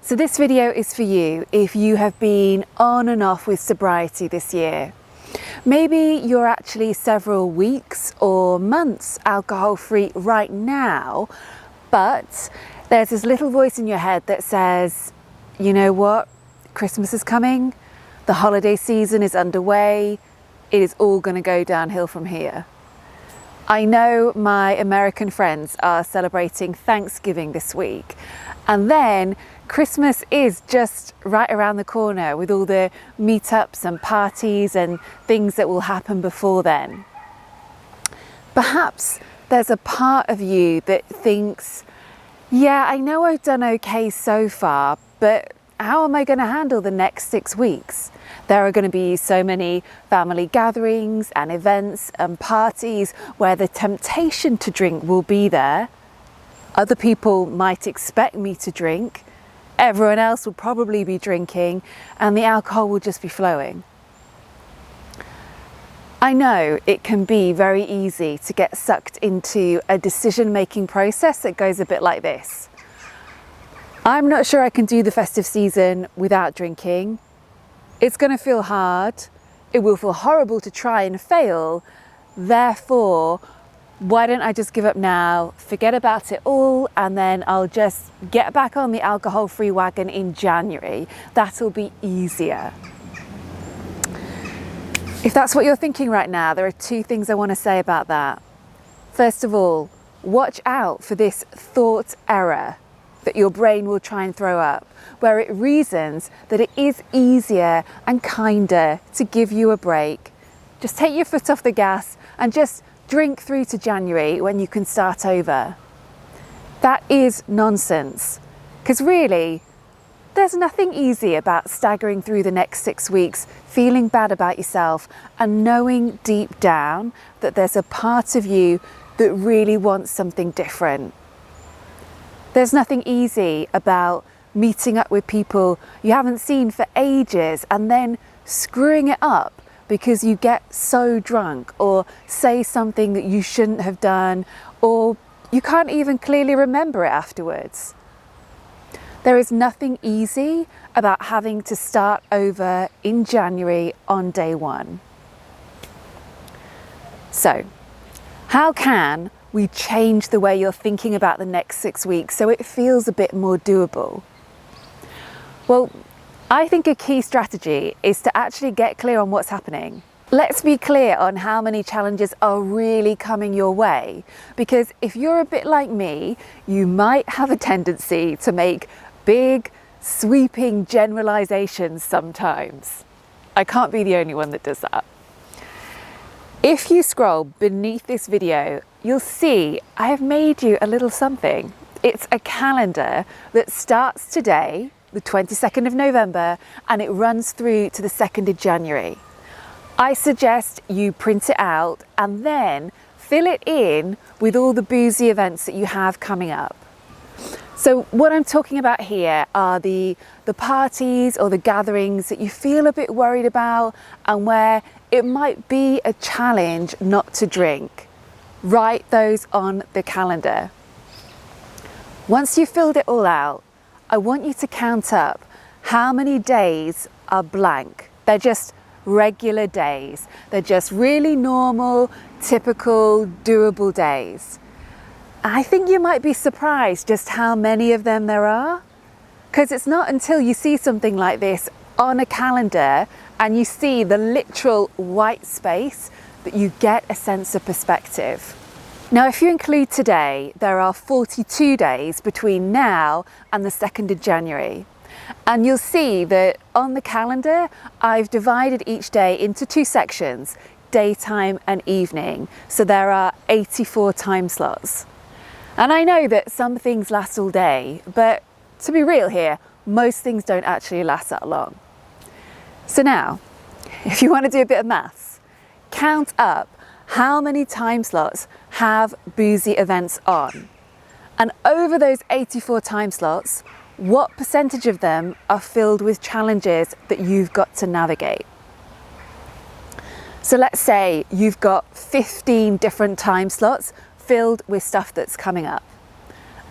So this video is for you if you have been on and off with sobriety this year. Maybe you're actually several weeks or months alcohol-free right now, but there's this little voice in your head that says, you know what, Christmas is coming, the holiday season is underway, it is all going to go downhill from here. I know my American friends are celebrating Thanksgiving this week, and then Christmas is just right around the corner with all the meetups and parties and things that will happen before then. Perhaps there's a part of you that thinks, yeah, I know I've done okay so far, but how am I going to handle the next 6 weeks? There are going to be so many family gatherings and events and parties where the temptation to drink will be there. Other people might expect me to drink. Everyone else will probably be drinking and the alcohol will just be flowing. I know it can be very easy to get sucked into a decision-making process that goes a bit like this. I'm not sure I can do the festive season without drinking. It's going to feel hard. It will feel horrible to try and fail. Therefore, why don't I just give up now, forget about it all, and then I'll just get back on the alcohol-free wagon in January. That'll be easier. If that's what you're thinking right now, there are 2 things I want to say about that. First of all, watch out for this thought error that your brain will try and throw up, where it reasons that it is easier and kinder to give you a break. Just take your foot off the gas and just drink through to January when you can start over. That is nonsense, because really, there's nothing easy about staggering through the next 6 weeks, feeling bad about yourself and knowing deep down that there's a part of you that really wants something different. There's nothing easy about meeting up with people you haven't seen for ages and then screwing it up because you get so drunk or say something that you shouldn't have done, or you can't even clearly remember it afterwards. There is nothing easy about having to start over in January on day 1. So, how can we change the way you're thinking about the next 6 weeks so it feels a bit more doable? Well, I think a key strategy is to actually get clear on what's happening. Let's be clear on how many challenges are really coming your way, because if you're a bit like me, you might have a tendency to make big, sweeping generalizations sometimes. I can't be the only one that does that. If you scroll beneath this video, you'll see I have made you a little something. It's a calendar that starts today, the 22nd of November, and it runs through to the 2nd of January. I suggest you print it out and then fill it in with all the boozy events that you have coming up. So what I'm talking about here are the parties or the gatherings that you feel a bit worried about and where it might be a challenge not to drink. Write those on the calendar. Once you've filled it all out, I want you to count up how many days are blank. They're just regular days. They're just really normal, typical, doable days. I think you might be surprised just how many of them there are, because it's not until you see something like this on a calendar and you see the literal white space that you get a sense of perspective. Now, if you include today, there are 42 days between now and the 2nd of January. And you'll see that on the calendar, I've divided each day into 2 sections, daytime and evening. So there are 84 time slots. And I know that some things last all day, but to be real here, most things don't actually last that long. So now, if you want to do a bit of maths, count up how many time slots have boozy events on. And over those 84 time slots, what percentage of them are filled with challenges that you've got to navigate? So let's say you've got 15 different time slots filled with stuff that's coming up.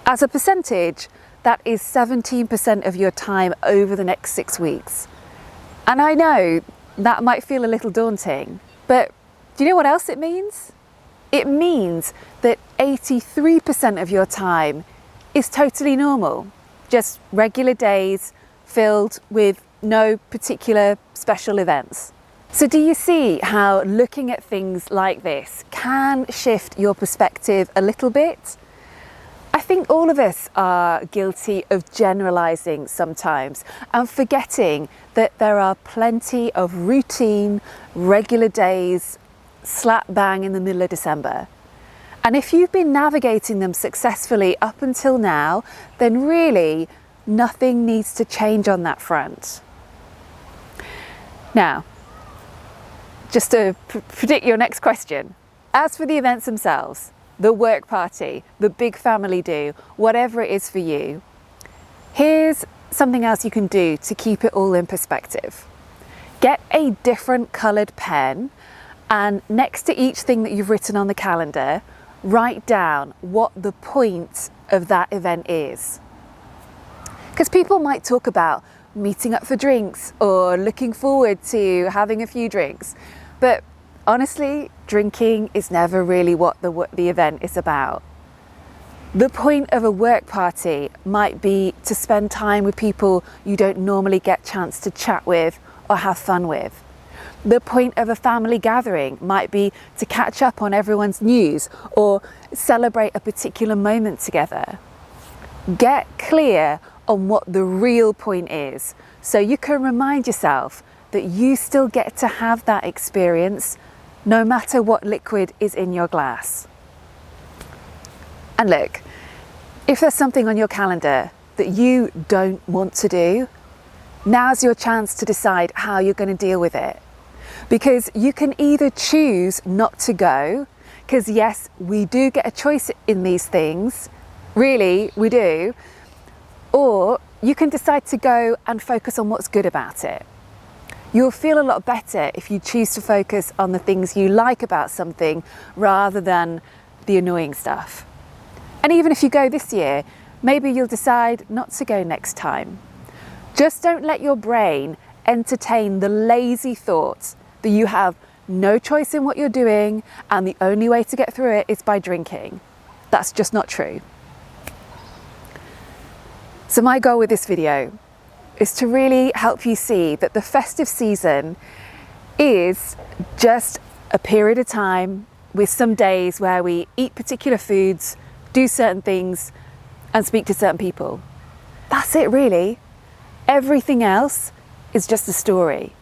As a percentage, that is 17% of your time over the next 6 weeks. And I know that might feel a little daunting, but do you know what else it means? It means that 83% of your time is totally normal, just regular days filled with no particular special events. So do you see how looking at things like this can shift your perspective a little bit? I think all of us are guilty of generalizing sometimes and forgetting that there are plenty of routine, regular days slap bang in the middle of December. And if you've been navigating them successfully up until now, then really nothing needs to change on that front. Now, just to predict your next question, as for the events themselves, the work party, the big family do, whatever it is for you, here's something else you can do to keep it all in perspective. Get a different coloured pen, and next to each thing that you've written on the calendar, write down what the point of that event is. Because people might talk about meeting up for drinks or looking forward to having a few drinks, but honestly, drinking is never really what the event is about. The point of a work party might be to spend time with people you don't normally get a chance to chat with or have fun with. The point of a family gathering might be to catch up on everyone's news or celebrate a particular moment together. Get clear on what the real point is so you can remind yourself that you still get to have that experience no matter what liquid is in your glass. And look, if there's something on your calendar that you don't want to do, now's your chance to decide how you're going to deal with it. Because you can either choose not to go, because yes, we do get a choice in these things, really, we do, or you can decide to go and focus on what's good about it. You'll feel a lot better if you choose to focus on the things you like about something rather than the annoying stuff. And even if you go this year, maybe you'll decide not to go next time. Just don't let your brain entertain the lazy thoughts that you have no choice in what you're doing and the only way to get through it is by drinking. That's just not true. So my goal with this video is to really help you see that the festive season is just a period of time with some days where we eat particular foods, do certain things, and speak to certain people. That's it really. Everything else is just a story.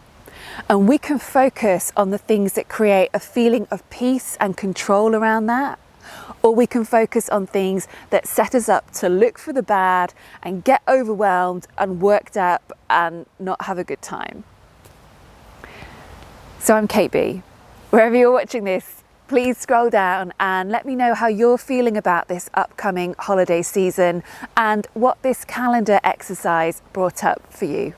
And we can focus on the things that create a feeling of peace and control around that. Or we can focus on things that set us up to look for the bad and get overwhelmed and worked up and not have a good time. So I'm Kate B. Wherever you're watching this, please scroll down and let me know how you're feeling about this upcoming holiday season and what this calendar exercise brought up for you.